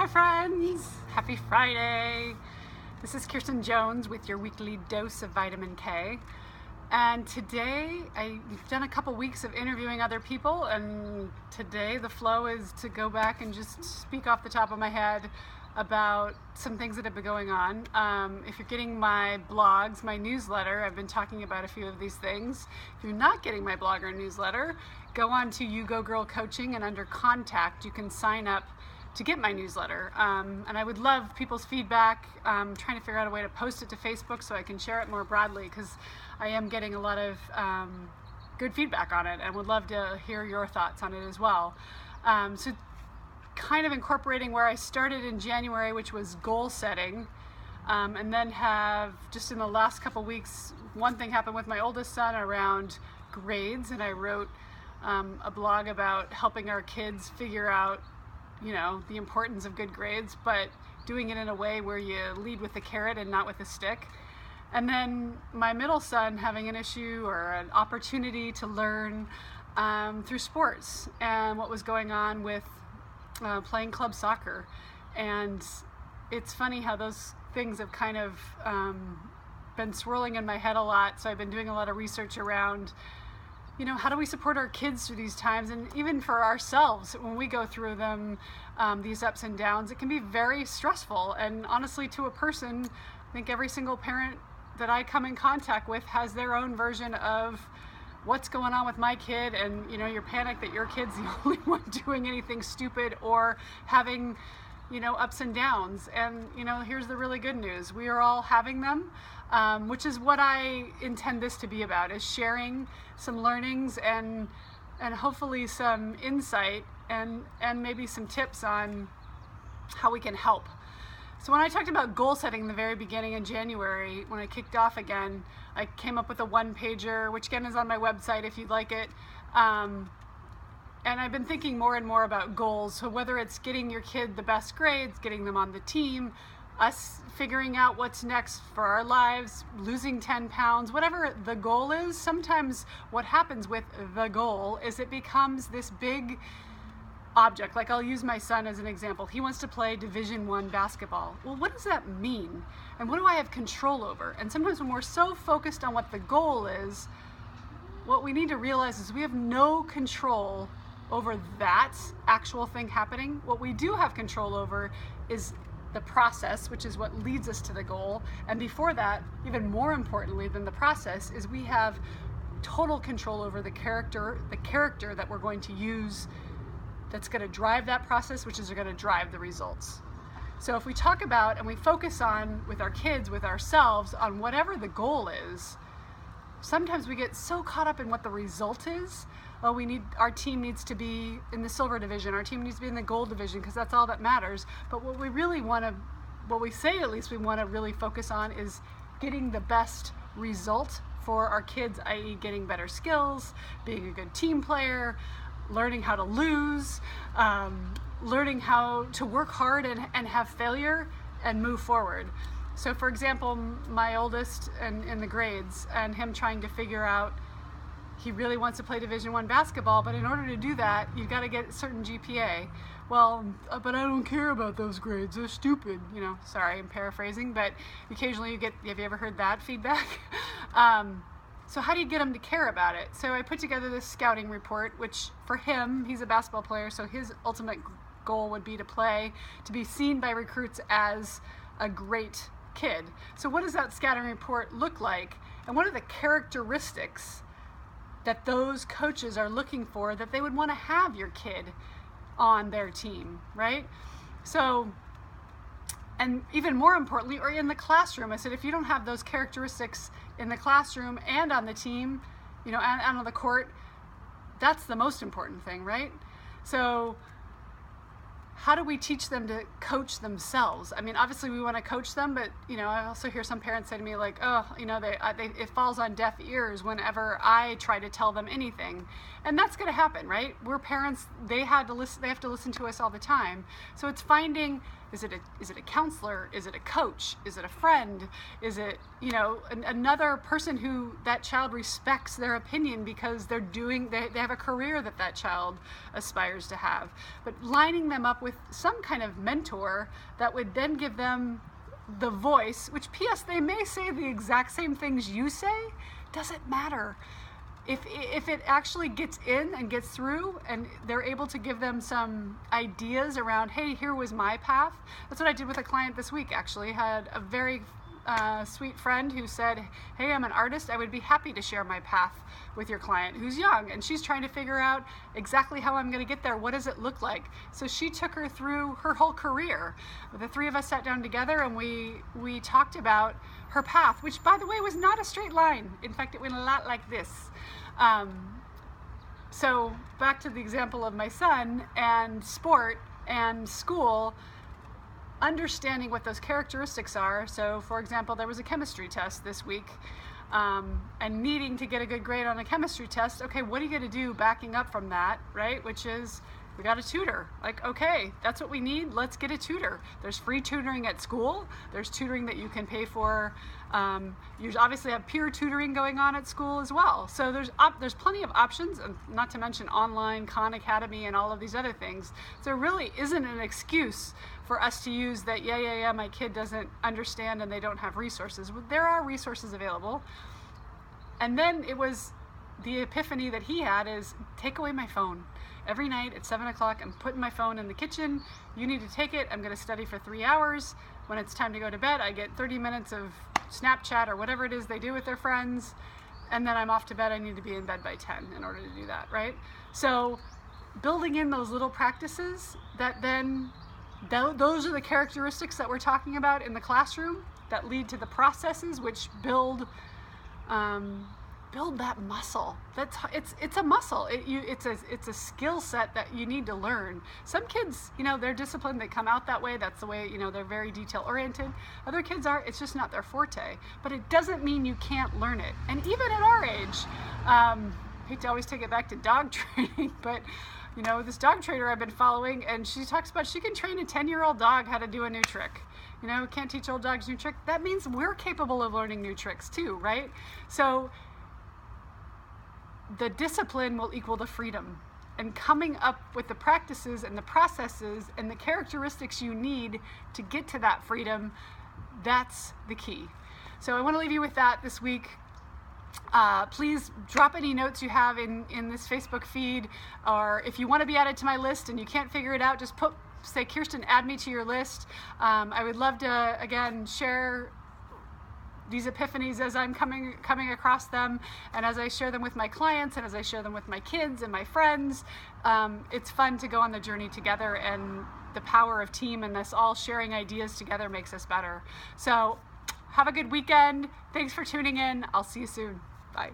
Hi friends! Happy Friday! This is Kirsten Jones with your weekly dose of vitamin K. And today, I've done a couple weeks of interviewing other people, and today the flow is to go back and just speak off the top of my head about some things that have been going on. If you're getting my blogs, my newsletter, I've been talking about a few of these things. If you're not getting my blog or newsletter, go on to You Go Girl Coaching, and under contact you can sign up to get my newsletter. And I would love people's feedback. I'm trying to figure out a way to post it to Facebook so I can share it more broadly, because I am getting a lot of good feedback on it and would love to hear your thoughts on it as well. So kind of incorporating where I started in January, which was goal setting, and then have just in the last couple weeks, one thing happened with my oldest son around grades, and I wrote a blog about helping our kids figure out, the importance of good grades, but doing it in a way where you lead with the carrot and not with the stick. And then my middle son having an issue or an opportunity to learn through sports and what was going on with playing club soccer. And it's funny how those things have kind of been swirling in my head a lot. So I've been doing a lot of research around, how do we support our kids through these times? And even for ourselves, when we go through them, these ups and downs, it can be very stressful. And honestly, to a person, I think every single parent that I come in contact with has their own version of what's going on with my kid, and you're panicked that your kid's the only one doing anything stupid or having ups and downs. And here's the really good news: we are all having them, which is what I intend this to be about, is sharing some learnings and hopefully some insight and maybe some tips on how we can help. So when I talked about goal setting in the very beginning in January, when I kicked off again, I came up with a one-pager, which again is on my website if you'd like it. And I've been thinking more and more about goals. So whether it's getting your kid the best grades, getting them on the team, us figuring out what's next for our lives, losing 10 pounds, whatever the goal is, sometimes what happens with the goal is it becomes this big object. Like, I'll use my son as an example. He wants to play Division I basketball. Well, what does that mean? And what do I have control over? And sometimes when we're so focused on what the goal is, what we need to realize is we have no control over that actual thing happening. What we do have control over is the process, which is what leads us to the goal. And before that, even more importantly than the process, is we have total control over the character that we're going to use, that's going to drive that process, which is going to drive the results. So if we talk about and we focus on, with our kids, with ourselves, on whatever the goal is, sometimes we get so caught up in what the result is. Oh, our team needs to be in the silver division, our team needs to be in the gold division, because that's all that matters. But what we say at least we want to really focus on is getting the best result for our kids, i.e. getting better skills, being a good team player, learning how to lose, learning how to work hard and have failure and move forward. So for example, my oldest in the grades, and him trying to figure out, he really wants to play Division I basketball, but in order to do that, you've got to get a certain GPA. Well, but I don't care about those grades, they're stupid. Sorry, I'm paraphrasing, but occasionally have you ever heard that feedback? So how do you get him to care about it? So I put together this scouting report, which for him, he's a basketball player, so his ultimate goal would be to be seen by recruits as a great kid. So what does that scouting report look like? And what are the characteristics that those coaches are looking for that they would want to have your kid on their team, right? So, and even more importantly, or in the classroom, I said, if you don't have those characteristics in the classroom and on the team, and on the court, that's the most important thing, right? So how do we teach them to coach themselves? I mean, obviously we want to coach them, but I also hear some parents say to me like, it falls on deaf ears whenever I try to tell them anything. And that's going to happen, right? We're parents, they have to listen to us all the time. So it's finding Is it a counselor? Is it a coach? Is it a friend? Is it, another person who that child respects their opinion because they have a career that child aspires to have? But lining them up with some kind of mentor that would then give them the voice, which P.S. they may say the exact same things you say, doesn't matter. If it actually gets in and gets through and they're able to give them some ideas around, hey, here was my path. That's what I did with a client this week, actually. Had a very sweet friend who said, hey, I'm an artist. I would be happy to share my path with your client who's young. And she's trying to figure out exactly how I'm going to get there. What does it look like? So she took her through her whole career. The three of us sat down together and we talked about her path, which, by the way, was not a straight line. In fact, it went a lot like this. So back to the example of my son and sport and school, understanding what those characteristics are. So for example, there was a chemistry test this week, and needing to get a good grade on a chemistry test. Okay, what are you going to do backing up from that, right? Which is, we got a tutor. Like, okay, that's what we need. Let's get a tutor. There's free tutoring at school. There's tutoring that you can pay for. You obviously have peer tutoring going on at school as well. So there's plenty of options, and not to mention online, Khan Academy, and all of these other things. So there really isn't an excuse for us to use that, yeah, my kid doesn't understand and they don't have resources. There are resources available. And then it was the epiphany that he had is, take away my phone. Every night at 7 o'clock, I'm putting my phone in the kitchen. You need to take it. I'm going to study for 3 hours. When it's time to go to bed, I get 30 minutes of Snapchat or whatever it is they do with their friends. And then I'm off to bed. I need to be in bed by 10 in order to do that, right? So building in those little practices that then, those are the characteristics that we're talking about in the classroom that lead to the processes which build that muscle. It's a muscle. It's a skill set that you need to learn. Some kids, they're disciplined. They come out that way. That's the way, they're very detail oriented. Other kids are. It's just not their forte. But it doesn't mean you can't learn it. And even at our age, I hate to always take it back to dog training, but this dog trainer I've been following, and she talks about she can train a 10-year-old dog how to do a new trick. Can't teach old dogs new trick. That means we're capable of learning new tricks too, right? So the discipline will equal the freedom, and coming up with the practices and the processes and the characteristics you need to get to that freedom, that's the key. So I want to leave you with that this week. Please drop any notes you have in this Facebook feed, or if you want to be added to my list and you can't figure it out, just say, Kirsten, add me to your list. I would love to, again, share these epiphanies as I'm coming across them, and as I share them with my clients, and as I share them with my kids and my friends. It's fun to go on the journey together, and the power of team and us all sharing ideas together makes us better. So have a good weekend. Thanks for tuning in. I'll see you soon. Bye.